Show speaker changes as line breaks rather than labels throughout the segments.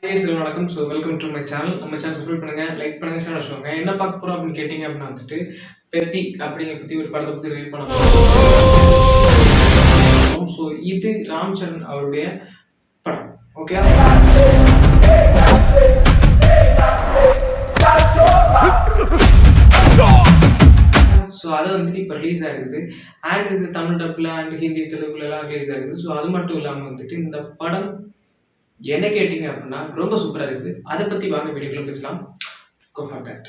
வணக்கம். So welcome to my channel. நம்ம channel subscribe பண்ணுங்க, லைக் பண்ணுங்க, ஷேர் வச்சுக்கோங்க. என்ன பார்க்க போறோம் அப்படின்னு கேட்டீங்க அப்படின்னா வந்துட்டு பெத்தி அப்படிங்கிற பத்தி ஒரு படத்தை பத்தி ரிவ்யூ பண்ண போறோம். ஸோ இது ராம் சரண் அவருடைய படம். ஓகே, ஸோ அது வந்துட்டு இப்போ ரிலீஸ் ஆகிருக்குது. அண்ட் இது தமிழ் டப்பில் அண்ட் ஹிந்தி தெலுங்குல எல்லாம் ரிலீஸ் ஆகிருக்குது. ஸோ அது மட்டும் இல்லாமல் வந்துட்டு இந்த படம் என்ன கேட்டீங்க அப்படின்னா ரொம்ப சூப்பராக இருக்குது. அதை பற்றி வாங்க வீடியோக்குள்ள பேசலாம். Go for that.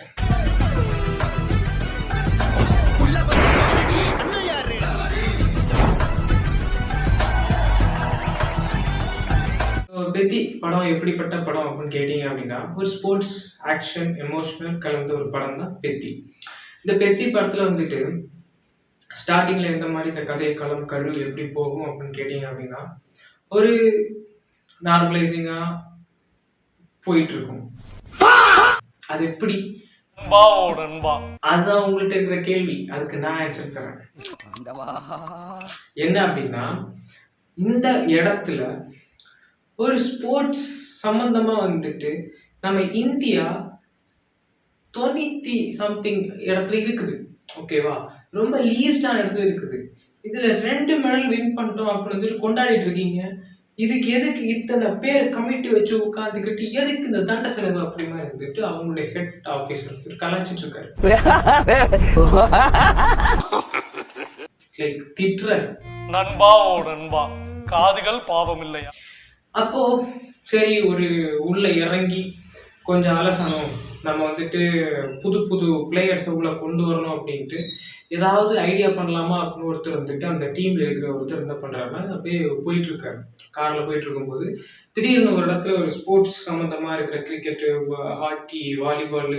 பெத்தி படம் எப்படிப்பட்ட படம் அப்படின்னு கேட்டீங்க அப்படின்னா ஒரு ஸ்போர்ட்ஸ் ஆக்ஷன் எமோஷனல் கலந்த ஒரு படம் தான் பெத்தி. இந்த பெத்தி படத்துல வந்துட்டு ஸ்டார்டிங்ல எந்த மாதிரி இந்த கதை களம் கரு எப்படி போகும் அப்படின்னு கேட்டீங்க அப்படின்னா ஒரு நார்மலைசிங்கா போயிட்டு இருக்கும். அது எப்படி அதுதான் உங்கள்கிட்ட இருக்கிற கேள்வி. அதுக்கு நான் ஆன்சர் தரேன். என்ன அப்படின்னா இந்த இடத்துல ஒரு ஸ்போர்ட்ஸ் சம்பந்தமா வந்துட்டு நம்ம இந்தியா 90 இடத்துல இருக்குது. ஓகேவா, ரொம்ப லீஸ்டான இடத்துல இருக்குது. இதுல 2 மெடல் வின் பண்ணிட்டோம் அப்படின்னு வந்துட்டு கொண்டாடிட்டு இருக்கீங்க. இதுக்கு எதுக்கு இத்தனை பேர் கமிட்டி வச்சு உட்காந்துக்கிட்டு எதுக்கு இந்த தண்ட செலவு அப்படிமா இருந்துட்டு அவங்களுடைய ஹெட் ஆபீசர் கலாச்சிட்டு இருக்காரு. திட்டுற
நண்பா ஓ நண்பா, காதுகள் பாவம் இல்லையா?
அப்போ சரி, ஒரு உள்ள இறங்கி கொஞ்சம் அலசணும், நம்ம வந்துட்டு புது புது பிளேயர்ஸை உள்ள கொண்டு வரணும் அப்படின்ட்டு ஏதாவது ஐடியா பண்ணலாமா அப்படின்னு ஒருத்தர் வந்துட்டு அந்த டீம்ல இருக்கிற ஒருத்தர் என்ன பண்றாருன்னா அப்படியே போயிட்டு இருக்காரு. கார்ல போயிட்டு இருக்கும்போது திடீர்னு ஒரு இடத்துல ஒரு ஸ்போர்ட்ஸ் சம்பந்தமா இருக்கிற கிரிக்கெட்டு, ஹாக்கி, வாலிபால்,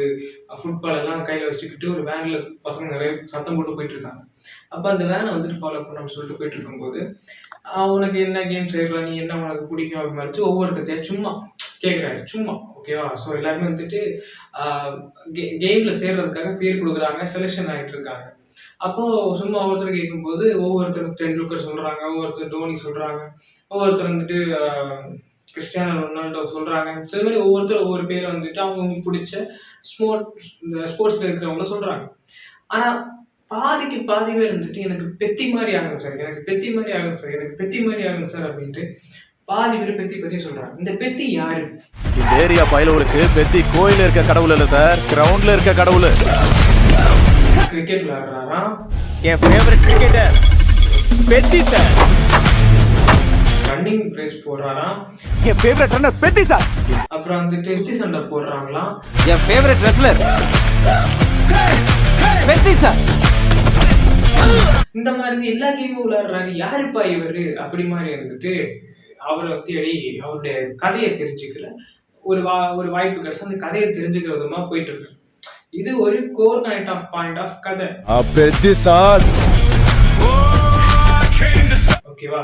ஃபுட்பால் எல்லாம் கையில வச்சுக்கிட்டு ஒரு வேன்ல பசங்க நிறைய சத்தம் போட்டு போயிட்டு இருக்காங்க. அப்ப அந்த வேனை வந்துட்டு ஃபாலோ பண்ணணும்னு சொல்லிட்டு போயிட்டு இருக்கும்போது உனக்கு என்ன கேம் செய்யலாம், நீ என்ன உனக்கு பிடிக்கும் அப்படின்னு மாதிரி ஒவ்வொருத்தையா சும்மா கேட்குறாரு. சும்மா ஓகேவா. ஸோ எல்லாருமே வந்துட்டு கேம்ல சேர்றதுக்காக பேர் கொடுக்குறாங்க, செலெக்ஷன் ஆகிட்டு இருக்காங்க. அப்போ சும்மா ஒவ்வொருத்தர் கேட்கும்போது ஒவ்வொருத்தர் டெண்டுல்கர் சொல்றாங்க, ஒவ்வொருத்தர் தோனி சொல்றாங்க, ஒவ்வொருத்தர் வந்துட்டு கிறிஸ்டியானோ ரொனால்டோ சொல்றாங்க. ஸோ இது மாதிரி ஒவ்வொருத்தர் ஒவ்வொரு பேரை வந்துட்டு அவங்க பிடிச்ச ஸ்போர்ட்ஸ்ல இருக்கிறவங்கள சொல்றாங்க. ஆனா பாதிக்கு பாதி பேர் வந்துட்டு எனக்கு பெத்தி மாதிரி ஆகுங்க சார், எனக்கு பெத்தி மாதிரி ஆகுங்க சார், எனக்கு பெத்தி மாதிரி ஆகுங்க சார் அப்படின்ட்டு பாதி பேர் பெத்தி பத்தி சொல்றாங்க. இந்த பெத்தி யாரு?
இந்த ஏரியா பயலூருக்கு பெத்தி கோயில இருக்க கடவுள் இல்ல சார், கிரவுண்ட்ல இருக்க கடவுள்.
கிரிக்கெட் விளையாடுறாரா?
என் favourite cricketer Pethi sir.
Running race போடுறாரா?
என் ஃபேவரட் ரன்னர் பெத்தி சார்.
அப்புறம் வந்துட்டு குஸ்தி சண்டை போடுறாங்களா?
என் ஃபேவரட் ரெஸ்லர் பெத்தி சார்.
இந்த மாதிரி எல்லா கேமும் விளையாடுறாரு. யாருப்பா இவரு அப்படி மாதிரி இருந்துட்டு அவரை தேடி அவருடைய கதையை தெரிஞ்சுக்கல. ஒரு வாய்ப்பு கிடைச்சா அந்த கதையை தெரிஞ்சுக்கிற விதமா போயிட்டு இருக்கு. இது ஒரு கோர் பாயிண்ட் ஆஃப் கதை. ஓகேவா.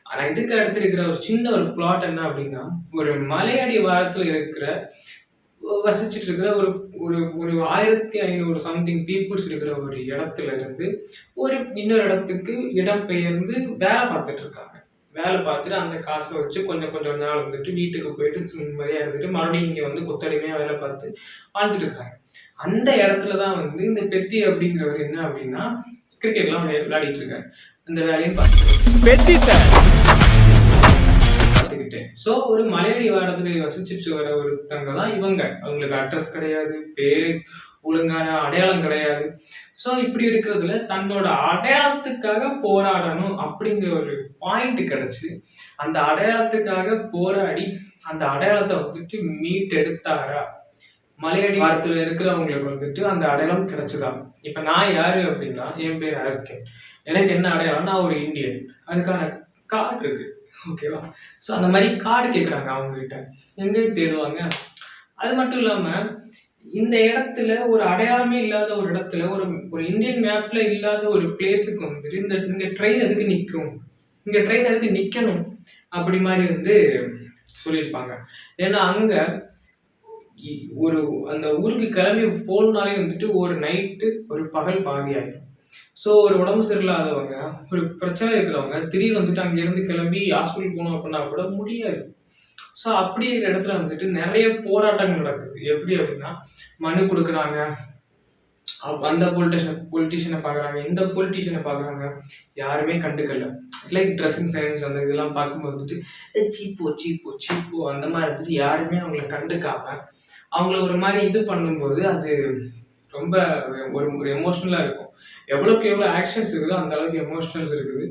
ஆனா இதுக்கு அடுத்து இருக்கிற ஒரு சின்ன ஒரு பிளாட் என்ன அப்படின்னா ஒரு மலையடி வாரத்துல இருக்கிற வசிச்சுட்டு இருக்கிற ஒரு ஒரு 1500 சம்திங் பீப்புள்ஸ் இருக்கிற ஒரு இடத்துல இருந்து ஒரு இன்னொரு இடத்துக்கு இடம் பெயர்ந்து வேலை பார்த்துட்டு இருக்காங்க. வேலை பார்த்துட்டு அந்த காசை வச்சு கொஞ்சம் நாள் வந்துட்டு வீட்டுக்கு போயிட்டு நிம்மதியா இருந்துட்டு மறுபடியும் இங்க வந்து கொத்தடிமையா வேலை பார்த்து வாழ்ந்துட்டு இருக்காங்க. அந்த இடத்துலதான் வந்து இந்த பெத்தி அப்படிங்கிறவர் என்ன அப்படின்னா கிரிக்கெட் எல்லாம் விளையாடிட்டு இருக்காரு. அந்த வேலையும் பார்த்துக்கிட்டேன். ஸோ ஒரு மலையடி வாரத்துல வசிச்சுட்டு வர ஒருத்தங்க தான் இவங்க. அவங்களுக்கு அட்ரஸ் கிடையாது, பேரு ஒழுங்கான அடையாளம் கிடையாது. ஸோ இப்படி இருக்கிறதுல தன்னோட அடையாளத்துக்காக போராடணும் அப்படிங்கிற ஒரு பாயிண்ட் கிடைச்சு அந்த அடையாளத்துக்காக போராடி அந்த அடையாளத்தை வந்துட்டு மீட் எடுத்தாரா? மலையடி வாரத்துல இருக்கிறவங்களுக்கு வந்துட்டு அந்த அடையாளம் கிடைச்சதா? இப்ப நான் யாரு அப்படின்னா என் பேர் ஆஸ்கன். எனக்கு என்ன அடையாளம்? நான் ஒரு இந்தியன். அதுக்கான கார்டு இருக்கு. ஓகேவா. ஸோ அந்த மாதிரி கார்டு கேட்குறாங்க அவங்க கிட்ட. எங்க தேடுவாங்க? அது மட்டும் இல்லாம இந்த இடத்துல ஒரு அடையாளமே இல்லாத ஒரு இடத்துல ஒரு இந்தியன் மேப்ல இல்லாத ஒரு பிளேஸுக்கு வந்துட்டு இங்க ட்ரெயின் எதுக்கு நிற்கும், இங்க ட்ரெயின் எதுக்கு நிக்கணும் அப்படி மாதிரி வந்து சொல்லியிருப்பாங்க. ஏன்னா அங்க ஒரு அந்த ஊருக்கு கிளம்பி போனாலே வந்துட்டு ஒரு நைட்டு ஒரு பகல் பாதி ஆயிடும். ஸோ ஒரு உடம்பு சரியில்லாதவங்க, ஒரு பிரச்சனை இருக்கிறவங்க திடீர்னு வந்துட்டு அங்கேருந்து கிளம்பி ஹாஸ்பிட்டல் போகணும் அப்படின்னா கூட முடியாது. ஸோ அப்படி இருக்கிற இடத்துல வந்துட்டு நிறைய போராட்டங்கள் நடக்குது. எப்படி அப்படின்னா மனு கொடுக்குறாங்க, அந்த பொலிட்டிஷியனை பார்க்குறாங்க, இந்த பொலிட்டிஷியனை பார்க்குறாங்க, யாருமே கண்டுக்கல. லைக் ட்ரெஸ்ஸிங் சென்ஸ் அந்த இதெல்லாம் பார்க்கும்போது வந்துட்டு சீப்போ சீப்போ சீப்போ அந்த மாதிரி இருந்துட்டு யாருமே அவங்கள கண்டுக்காம அவங்கள ஒரு மாதிரி இது பண்ணும்போது அது ரொம்ப ஒரு எமோஷ்னலாக இருக்கும். எவ்வளோக்கு எவ்வளோ ஆக்ஷன்ஸ் இருக்குதோ அந்த அளவுக்கு எமோஷனல்ஸ் இருக்குது.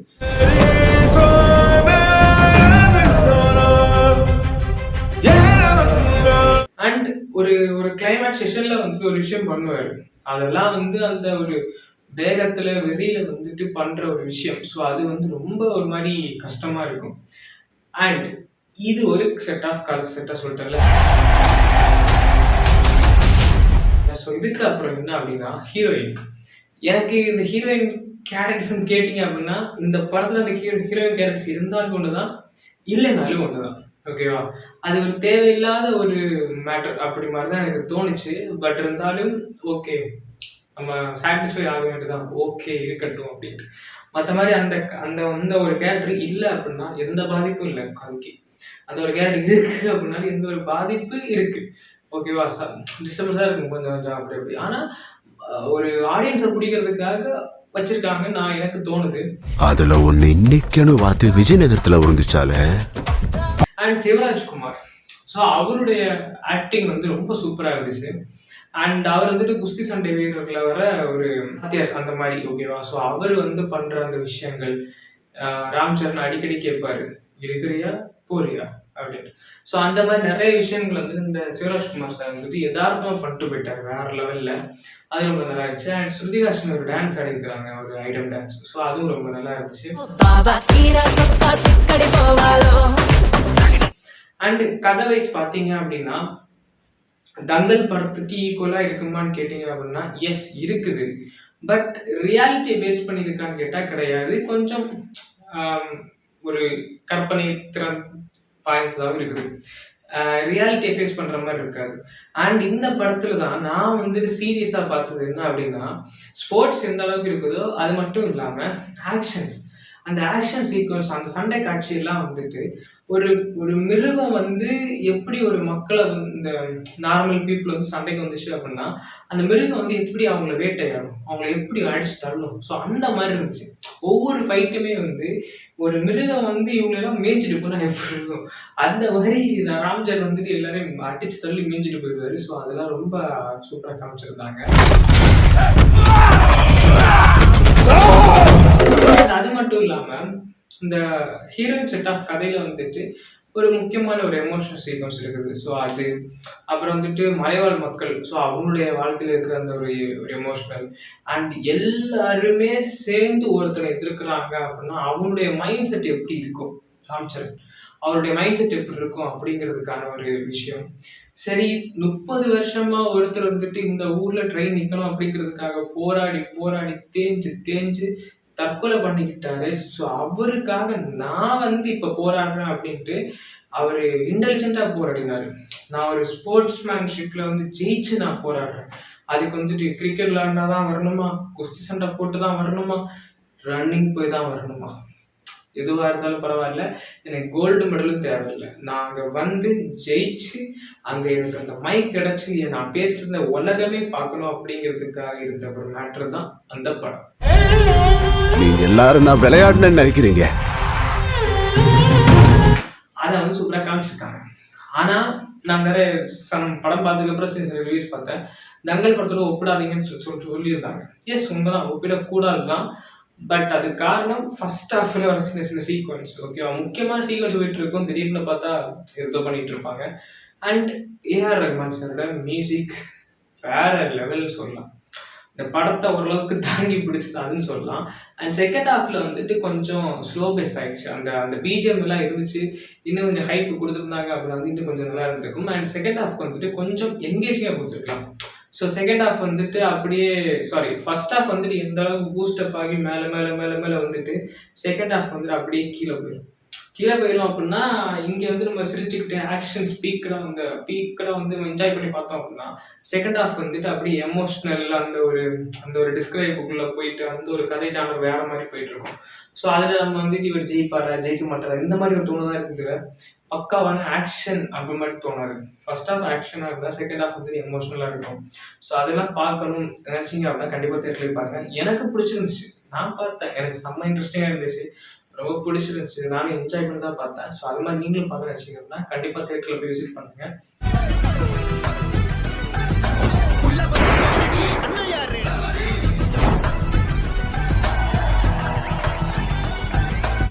அண்ட் ஒரு ஒரு கிளைமேக்ஸ் செஷன்ல வந்துட்டு ஒரு விஷயம் பண்ணுவாரு. அதெல்லாம் வந்து அந்த ஒரு வேகத்துல வெறியில வந்துட்டு பண்ற ஒரு விஷயம். ஸோ அது வந்து ரொம்ப ஒரு மாதிரி கஷ்டமா இருக்கும். அண்ட் இது ஒரு செட் ஆஃப் கதை செட்டா சொல்லிட்டேன்ல. ஸோ இதுக்கு அப்புறம் என்ன அப்படின்னா ஹீரோயின். எனக்கு இந்த ஹீரோயின் கேரக்டர்ஸ் கேட்டீங்க அப்படின்னா இந்த படத்துல அந்த ஹீரோயின் கேரக்டர்ஸ் இருந்தாலும் ஒண்ணுதான், இல்லைனாலும் ஒண்ணுதான். ஓகேவா? அது ஒரு தேவையில்லாத ஒரு மேட்டர் அப்படி மாதிரிதான் எனக்கு தோணுச்சு. பட் இருந்தாலும் ஓகே, நம்ம சாட்டிஸ்ஃபை ஆக வேண்டியதான், ஓகே இருக்கட்டும் அப்படின்ட்டு. மற்ற மாதிரி அந்த அந்த அந்த ஒரு கேரக்டர் இல்லை அப்படின்னா எந்த பாதிப்பும் இல்லை கதைக்கு. அந்த ஒரு கேரக்டர் இருக்கு அப்படின்னாலும் எந்த ஒரு பாதிப்பு இருக்கு. ஓகேவா? டிஸ்டர்பன்ஸா இருக்கும் கொஞ்சம் கொஞ்சம் அப்படி அப்படி. ஆனா ஒரு ஆடியன்ஸை பிடிக்கிறதுக்காக வச்சிருக்காங்க நான் எனக்கு தோணுது.
அதுல ஒண்ணு இன்னைக்குன்னு பார்த்து விஜயநகரத்துல உருந்துச்சாலே.
அண்ட் சிவராஜ்குமார், ஸோ அவருடைய ஆக்டிங் வந்து ரொம்ப சூப்பராக இருந்துச்சு. அண்ட் அவர் வந்துட்டு குஸ்தி சண்டை வீரர்களை வர ஒரு வாத்தியார் அந்த மாதிரி. ஓகேவா? ஸோ அவர் வந்து பண்ற அந்த விஷயங்கள் ராம் சரண் அடிக்கடி கேட்பாரு, இருக்கிறியா போறியா அப்படின்னு. ஸோ அந்த மாதிரி நிறைய விஷயங்கள் வந்து இந்த சிவராஜ்குமார் சார் வந்துட்டு யதார்த்தமா பண்ணிட்டு போயிட்டாரு வேற லெவல்ல. அது ரொம்ப நல்லா இருந்துச்சு. அண்ட் ஸ்ருதிஹாசன் ஒரு டான்ஸ் ஆடிருக்காங்க, ஒரு ஐட்டம் டான்ஸ். ஸோ அதுவும் ரொம்ப நல்லா இருந்துச்சு. அண்ட் கதை வைஸ் பார்த்தீங்க அப்படின்னா தங்கல் படத்துக்கு ஈக்குவலா இருக்குமான்னு கேட்டீங்க அப்படின்னா எஸ் இருக்குது. பட் ரியாலிட்டியை பேஸ் பண்ணியிருக்கான்னு கேட்டால் கிடையாது. கொஞ்சம் ஒரு கற்பனை திறன் பாய்ந்ததாக இருக்குது. ரியாலிட்டியை ஃபேஸ் பண்ற மாதிரி இருக்காது. அண்ட் இந்த படத்துல தான் நான் வந்துட்டு சீரியஸா பார்த்தது என்ன அப்படின்னா ஸ்போர்ட்ஸ் எந்த அளவுக்கு இருக்குதோ அது மட்டும் இல்லாம ஆக்ஷன்ஸ், அந்த ஆக்ஷன் சீக்வன்ஸ், அந்த சண்டை காட்சி எல்லாம் வந்துட்டு ஒரு ஒரு மிருகம் வந்து எப்படி ஒரு மக்களை இந்த நார்மல் பீப்புள் வந்து சண்டைக்கு வந்துச்சு அப்படின்னா அந்த மிருகம் வந்து எப்படி அவங்கள வேட்டையாடும், அவங்கள எப்படி அடிச்சு தள்ளும். ஸோ அந்த மாதிரி இருந்துச்சு. ஒவ்வொரு ஃபைட்டுமே வந்து ஒரு மிருகம் வந்து இவங்களெல்லாம் மேய்ஞ்சிட்டு போனா எப்படி இருக்கும் அந்த மாதிரி ராம்ஜர் வந்துட்டு எல்லாரையும் அடிச்சு தள்ளி மேய்ஞ்சிட்டு போயிடுவாரு. ஸோ அதெல்லாம் ரொம்ப சூப்பராக காமிச்சிருந்தாங்க. அது மட்டும் இல்லாம இந்த ஹீரோயின் செட் ஆஃப் கதையில வந்துட்டு ஒரு முக்கியமான ஒரு எமோஷனல் சீக்வன்ஸ் இருக்குது. ஸோ அது அப்புறம் வந்துட்டு மலைவாழ் மக்கள், ஸோ அவங்களுடைய வாழ்க்கையில் இருக்கிற அந்த ஒரு எமோஷனல். அண்ட் எல்லாருமே சேர்ந்து ஒருத்தரை எதிர்க்கிறாங்க அப்படின்னா அவங்களுடைய மைண்ட் செட் எப்படி இருக்கும், ராம்சரண் அவருடைய மைண்ட் செட் எப்படி இருக்கும் அப்படிங்கிறதுக்கான ஒரு விஷயம். சரி, 30 வருஷமா ஒருத்தர் வந்துட்டு இந்த ஊர்ல ட்ரெயின் நிக்கணும் அப்படிங்கிறதுக்காக போராடி போராடி தேஞ்சு தேஞ்சு தற்கொலை பண்ணிக்கிட்டாரு. ஸோ அவருக்காக நான் வந்து இப்ப போராடுறேன் அப்படின்ட்டு அவரு இன்டெலிஜென்டா போராடினாரு. நான் ஒரு ஸ்போர்ட்ஸ் மேன்ஷிப்ல வந்து ஜெயிச்சு நான் போராடுறேன். அதுக்கு வந்துட்டு கிரிக்கெட் விளையாண்டாதான் வரணுமா, குஸ்தி சண்டை போட்டுதான் வரணுமா, ரன்னிங் போய் தான் வரணுமா, எதுவா இருந்தாலும் பரவாயில்ல, எனக்கு கோல்டு மெடலும் தேவையில்லை. நான் அங்க வந்து ஜெயிச்சு அங்க எனக்கு அந்த மைக் கிடைச்சி நான் பேசிட்டு இருந்த உலகமே பார்க்கணும் அப்படிங்கிறதுக்காக இருந்த ஒரு மேட்டர் தான் அந்த படம்.
நீங்க எல்லாரும் நான் விளையாடுன்னு நினைக்கிறீங்க.
அதை வந்து சூப்பரா காமிச்சிருக்காங்க. ஆனா நான் நிறைய படம் பார்த்ததுக்கு அப்புறம் சில ரிவ்யூஸ் பார்த்தேன். தங்கல் படத்தோட ஒப்பிடாதீங்கன்னு சொல்லியிருந்தாங்க. எஸ், உண்மைதான், ஒப்பிடக்கூடாதுதான். பட் அது காரணம் ஃபர்ஸ்ட் ஹாஃப்ல வர சின்ன சின்ன சீக்வன்ஸ். ஓகேவா? முக்கியமான சீக்வன்ஸ் போயிட்டு இருக்கும், திடீர்னு பார்த்தா ஏதோ பண்ணிட்டு இருப்பாங்க. அண்ட் ஏஆர் ரஹ்மான் சாரோட மியூசிக் வேற லெவல் சொல்லலாம். இந்த படத்தை ஓரளவுக்கு தாங்கி பிடிச்சது அதுன்னு சொல்லலாம். அண்ட் செகண்ட் ஹாஃப்ல வந்துட்டு கொஞ்சம் ஸ்லோ பேஸ் ஆயிடுச்சு. அந்த பிஜிஎம் எல்லாம் இருந்துச்சு, இன்னும் கொஞ்சம் ஹைப் கொடுத்துருந்தாங்க அப்படின்னா வந்து இன்னும் கொஞ்சம் நல்லா இருந்திருக்கும். அண்ட் செகண்ட் ஹாஃப்க்கு வந்துட்டு கொஞ்சம் எங்கேஜிங்காக கொடுத்துருக்கலாம். ஸோ செகண்ட் ஹாஃப் வந்துட்டு அப்படியே ஃபர்ஸ்ட் ஹாஃப் வந்துட்டு எந்த அளவுக்கு பூஸ்டப் ஆகி மேலே மேலே மேலே மேலே வந்துட்டு செகண்ட் ஹாஃப் வந்துட்டு அப்படியே கீழே போயிடும். கீழே போயிடும் அப்படின்னா இங்கே வந்து நம்ம சிரிச்சுக்கிட்டு ஆக்ஷன் பீக்கடாக வந்து என்ஜாய் பண்ணி பார்த்தோம் அப்படின்னா செகண்ட் ஹாஃப் வந்துட்டு அப்படியே எமோஷ்னல் அந்த ஒரு டிஸ்கிரைபுக்குள்ளே போயிட்டு அந்த ஒரு கதை ஜானர் வேற மாதிரி போயிட்டு இருக்கும். ஸோ அதில் நம்ம வந்துட்டு இவர் ஜெயிப்பாரா ஜெயிக்க மாட்டாரா இந்த மாதிரி ஒரு தோணுதான் இருக்குது. பக்காவான ஆக்ஷன் அப்படி மாதிரி தோணாது. ஃபர்ஸ்ட் ஹாஃப் ஆக்ஷனாக இருந்தால் செகண்ட் ஹாஃப் வந்து எமோஷ்னலாக இருக்கும். ஸோ அதெல்லாம் பார்க்கணும் நினச்சிங்க அப்படின்னா கண்டிப்பாக தேட்டரில் பாருங்க. எனக்கு பிடிச்சிருந்துச்சு, நான் பார்த்தேன், எனக்கு செம்ம இன்ட்ரெஸ்டிங்காக இருந்துச்சு, ரொம்ப பிடிச்சிருந்துச்சு, நானும் என்ஜாய் பண்ணி தான் பார்த்தேன். ஸோ அது மாதிரி நீங்களும் பார்க்க நினச்சிங்க அப்படின்னா கண்டிப்பாக தேட்டரில் போய் விசிட் பண்ணுங்க.